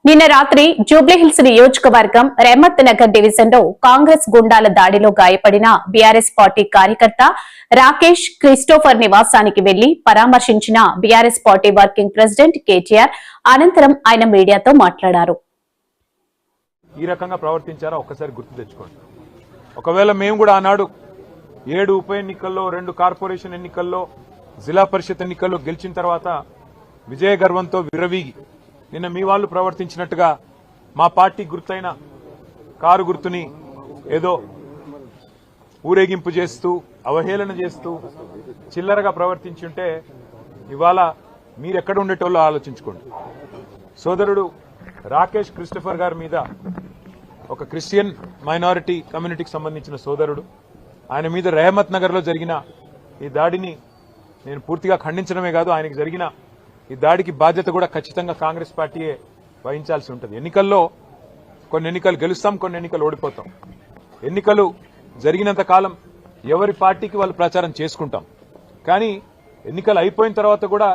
నిన్న రాత్రి జూబ్లీహిల్స్ నియోజకవర్గం రెహమత్ నగర్ డివిజన్ లో కాంగ్రెస్ గుండాల దాడిలో గాయపడిన బీఆర్ఎస్ పార్టీ కార్యకర్త రాకేష్ క్రిస్టోఫర్ నివాసానికి వెళ్లి పరామర్శించిన BRS party working president KTR అనంతరం ఆయన మీడియాతో మాట్లాడారు. ఈ రకంగా ప్రవర్తించారా ఒక్కసారి గుర్తు తెచ్చుకోండి. ఒకవేళ మేము కూడా ఆనాడు 7 ఉప ఎన్నికల్లో 2 కార్పొరేషన్ ఎన్నికల్లో జిల్లా పరిషత్ ఎన్నికల్లో గెలిచిన తర్వాత విజయ గర్వంతో విర్రవీగి నిన్న మీ వాళ్ళు ప్రవర్తించినట్టుగా మా పార్టీ గుర్తైన కారు గుర్తుని ఏదో ఊరేగింపు చేస్తూ అవహేళన చేస్తూ చిల్లరగా ప్రవర్తించి ఉంటే ఇవాళ మీరెక్కడ ఉండేటోళ్ళో ఆలోచించుకోండి. సోదరుడు రాకేష్ క్రిస్టోఫర్ గారి మీద ఒక క్రిస్టియన్ మైనారిటీ కమ్యూనిటీకి సంబంధించిన సోదరుడు, ఆయన మీద రెహమత్ నగర్ లో జరిగిన ఈ దాడిని నేను పూర్తిగా ఖండించడమే కాదు, ఆయనకు జరిగిన ఈ దాడికి బాధ్యత కూడా ఖచ్చితంగా కాంగ్రెస్ పార్టీయే వహించాల్సి ఉంటుంది. ఎన్నికల్లో కొన్ని ఎన్నికలు గెలుస్తాం, కొన్ని ఎన్నికలు ఓడిపోతాం. ఎన్నికలు జరిగినంత కాలం ఎవరి పార్టీకి వాళ్ళు ప్రచారం చేసుకుంటాం. కానీ ఎన్నికలు అయిపోయిన తర్వాత కూడా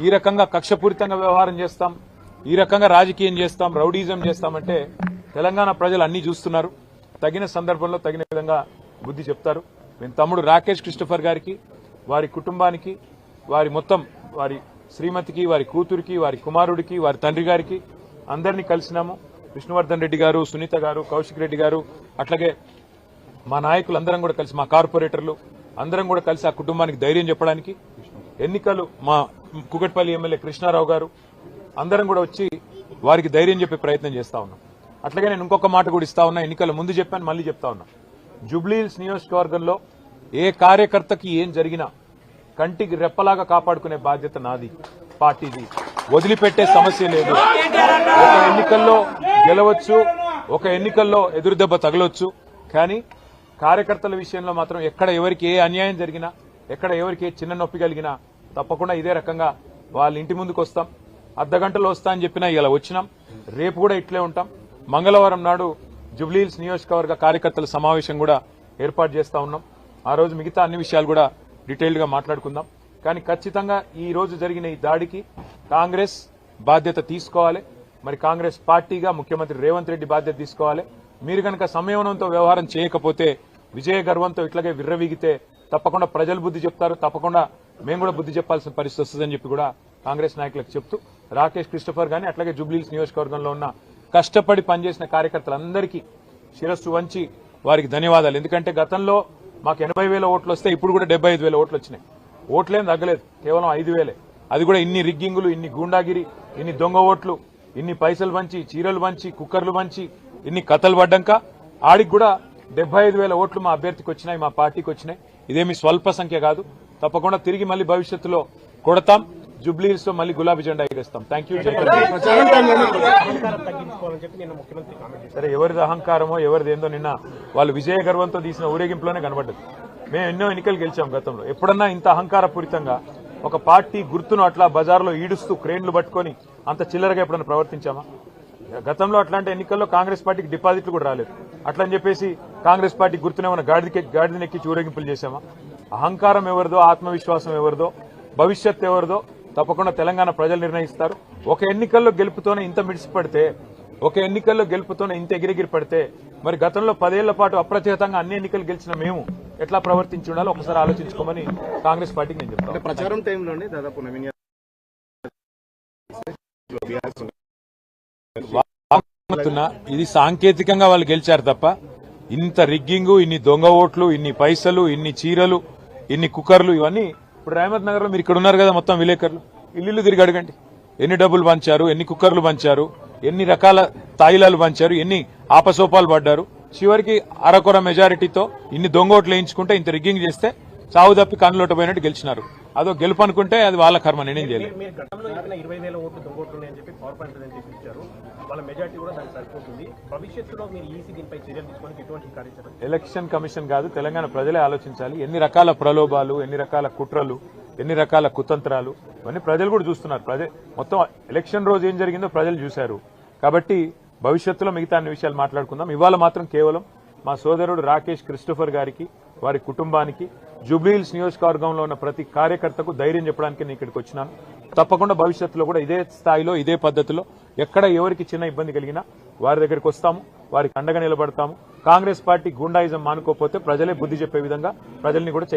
ఈ రకంగా కక్షపూరితంగా వ్యవహారం చేస్తాం, ఈ రకంగా రాజకీయం చేస్తాం, రౌడీజం చేస్తామంటే తెలంగాణ ప్రజలు అన్ని చూస్తున్నారు. తగిన సందర్భంలో తగిన విధంగా బుద్ధి చెప్తారు. మేము తమ్ముడు రాకేష్ క్రిస్టోఫర్ గారికి, వారి కుటుంబానికి, వారి శ్రీమతికి, వారి కూతురికి, వారి కుమారుడికి, వారి తండ్రి గారికి అందరినీ కలిసినాము. విష్ణువర్ధన్ రెడ్డి గారు, సునీత గారు, కౌశిక్ రెడ్డి గారు, అట్లాగే మా నాయకులందరం కూడా కలిసి, మా కార్పొరేటర్లు అందరం కూడా కలిసి ఆ కుటుంబానికి ధైర్యం చెప్పడానికి, ఎన్నికలు మా కుకట్పల్లి ఎమ్మెల్యే కృష్ణారావు గారు అందరం కూడా వచ్చి వారికి ధైర్యం చెప్పే ప్రయత్నం చేస్తా ఉన్నాం. అట్లాగే నేను ఇంకొక మాట కూడా ఇస్తా ఉన్నా, ఎన్నికల ముందు చెప్పాను, మళ్ళీ చెప్తా ఉన్నా. జూబ్లీహిల్స్ నియోజకవర్గంలో ఏ కార్యకర్తకి ఏం జరిగినా కంటికి రెప్పలాగా కాపాడుకునే బాధ్యత నాది, పార్టీది. వదిలిపెట్టే సమస్య లేదు. ఒక ఎన్నికల్లో గెలవచ్చు, ఒక ఎన్నికల్లో ఎదురుదెబ్బ తగలొచ్చు, కానీ కార్యకర్తల విషయంలో మాత్రం ఎక్కడ ఎవరికి ఏ అన్యాయం జరిగినా, ఎక్కడ ఎవరికి ఏ చిన్న నొప్పి కలిగినా తప్పకుండా ఇదే రకంగా వాళ్ళ ఇంటి ముందుకు వస్తాం. అర్ధగంటలో వస్తా అని చెప్పినా ఇలా వచ్చినాం. రేపు కూడా ఇట్లే ఉంటాం. మంగళవారం నాడు జూబ్లీహిల్స్ నియోజకవర్గ కార్యకర్తల సమావేశం కూడా ఏర్పాటు చేస్తా ఉన్నాం. ఆ రోజు మిగతా అన్ని విషయాలు కూడా డీటెయిల్డ్ గా మాట్లాడుకుందాం. కానీ ఖచ్చితంగా ఈ రోజు జరిగిన ఈ దాడికి కాంగ్రెస్ బాధ్యత తీసుకోవాలి. మరి కాంగ్రెస్ పార్టీగా ముఖ్యమంత్రి రేవంత్ రెడ్డి బాధ్యత తీసుకోవాలి. మీరు కనుక సంయమనంతో వ్యవహారం చేయకపోతే, విజయ గర్వంతో ఇట్లాగే విర్రవీగితే తప్పకుండా ప్రజలు బుద్ధి చెప్తారు, తప్పకుండా మేము కూడా బుద్ధి చెప్పాల్సిన పరిస్థితి వస్తుందని చెప్పి కూడా కాంగ్రెస్ నాయకులకు చెప్తూ, రాకేష్ క్రిస్టోఫర్ గాని అట్లాగే జూబ్లీహిల్స్ నియోజకవర్గంలో ఉన్న కష్టపడి పనిచేసిన కార్యకర్తలందరికీ శిరస్సు వంచి వారికి ధన్యవాదాలు. ఎందుకంటే గతంలో మాకు 80,000 ఓట్లు వస్తే ఇప్పుడు కూడా 75,000 ఓట్లు వచ్చినాయి. ఓట్లేం తగ్గలేదు, కేవలం 5,000. అది కూడా ఇన్ని రిగ్గింగులు, ఇన్ని గూండాగిరి, ఇన్ని దొంగ ఓట్లు, ఇన్ని పైసలు పంచి, చీరలు పంచి, కుక్కర్లు పంచి, ఇన్ని కథలు పడ్డాక ఆడికి కూడా 75,000 ఓట్లు మా అభ్యర్థికి వచ్చినాయి, మా పార్టీకి వచ్చినాయి. ఇదేమి స్వల్ప సంఖ్య కాదు. తప్పకుండా తిరిగి మళ్ళీ భవిష్యత్తులో కొడతాం. జూబ్లీహిల్స్ లో మళ్ళీ గులాబీ జెండా ఎగరేస్తాం. Thank you. సరే, ఎవరిది అహంకారమో ఎవరిది ఏందో నిన్న వాళ్ళు విజయ గర్వంతో తీసిన ఊరేగింపులోనే కనబడ్డది. మేము ఎన్నో ఎన్నికలు గెలిచాం గతంలో. ఎప్పుడన్నా ఇంత అహంకారపూరితంగా ఒక పార్టీ గుర్తును అట్లా బజార్లో ఈడుస్తూ క్రేన్లు పట్టుకొని అంత చిల్లరగా ఎప్పుడన్నా ప్రవర్తించామా? గతంలో అట్లాంటి ఎన్నికల్లో కాంగ్రెస్ పార్టీకి డిపాజిట్లు కూడా రాలేదు. అట్లని చెప్పేసి కాంగ్రెస్ పార్టీ గుర్తునేమన్నా గాడిదనెక్కి ఊరేగింపులు చేశామా? అహంకారం ఎవరిదో, ఆత్మవిశ్వాసం ఎవరిదో, భవిష్యత్ ఎవరిదో తప్పకుండా తెలంగాణ ప్రజలు నిర్ణయిస్తారు. ఒక ఎన్నికల్లో గెలుపుతోనే ఇంత మిడిసిపడితే, ఒక ఎన్నికల్లో గెలుపుతోనే ఇంత ఎగిరెగిరి పడితే, మరి గతంలో 10 ఏళ్ల పాటు అప్రతిహతంగా అన్ని ఎన్నికలు గెలిచిన మేము ఎట్లా ప్రవర్తించి ఉండాలో ఒకసారి ఆలోచించుకోమని కాంగ్రెస్ పార్టీకి నేను చెప్తాను. ప్రచారం టైంలోనే దాదాపు ఇది సాంకేతికంగా వాళ్ళు గెలిచారు తప్ప ఇంత రిగ్గింగు, ఇన్ని దొంగ ఓట్లు, ఇన్ని పైసలు, ఇన్ని చీరలు, ఇన్ని కుక్కర్లు, ఇవన్నీ ఇప్పుడు రెహమత్ నగర్ లో మీరు ఇక్కడ ఉన్నారు కదా, మొత్తం విలేకరులు ఇల్లు తిరిగి అడగండి. ఎన్ని డబ్బులు పంచారు, ఎన్ని కుక్కర్లు పంచారు, ఎన్ని రకాల తాయిలాలు పంచారు, ఎన్ని ఆపసోపాలు పడ్డారు. చివరికి అరకొర మెజారిటీతో ఇన్ని దొంగ ఓట్లు వేయించుకుంటే, ఇంత రిగ్గింగ్ చేస్తే చావు తప్పి కన్నులోట పోయినట్టు గెలిచినారు. అదో గెలుపు అనుకుంటే అది వాళ్ళ కర్మ, నేనేం చేయలేదు. ఎలక్షన్ కమిషన్ కాదు, తెలంగాణ ప్రజలే ఆలోచించాలి. ఎన్ని రకాల ప్రలోభాలు, ఎన్ని రకాల కుట్రలు, ఎన్ని రకాల కుతంత్రాలు, ఇవన్నీ ప్రజలు కూడా చూస్తున్నారు. మొత్తం ఎలక్షన్ రోజు ఏం జరిగిందో ప్రజలు చూశారు. కాబట్టి భవిష్యత్తులో మిగతా అన్ని విషయాలు మాట్లాడుకుందాం. ఇవాళ మాత్రం కేవలం మా సోదరుడు రాకేష్ క్రిస్టోఫర్ గారికి, వారి కుటుంబానికి, జూబ్లీహిల్స్ నియోజకవర్గంలో ఉన్న ప్రతి కార్యకర్తకు ధైర్యం చెప్పడానికి నేను ఇక్కడికి వచ్చినాను. తప్పకుండా భవిష్యత్తులో కూడా ఇదే స్థాయిలో, ఇదే పద్ధతిలో ఎక్కడ ఎవరికి చిన్న ఇబ్బంది కలిగినా వారి దగ్గరికి వస్తాము, వారికి అండగా నిలబడతాము. కాంగ్రెస్ పార్టీ గుండాయిజం మానుకోకపోతే ప్రజలే బుద్ధి చెప్పే విధంగా ప్రజల్ని కూడా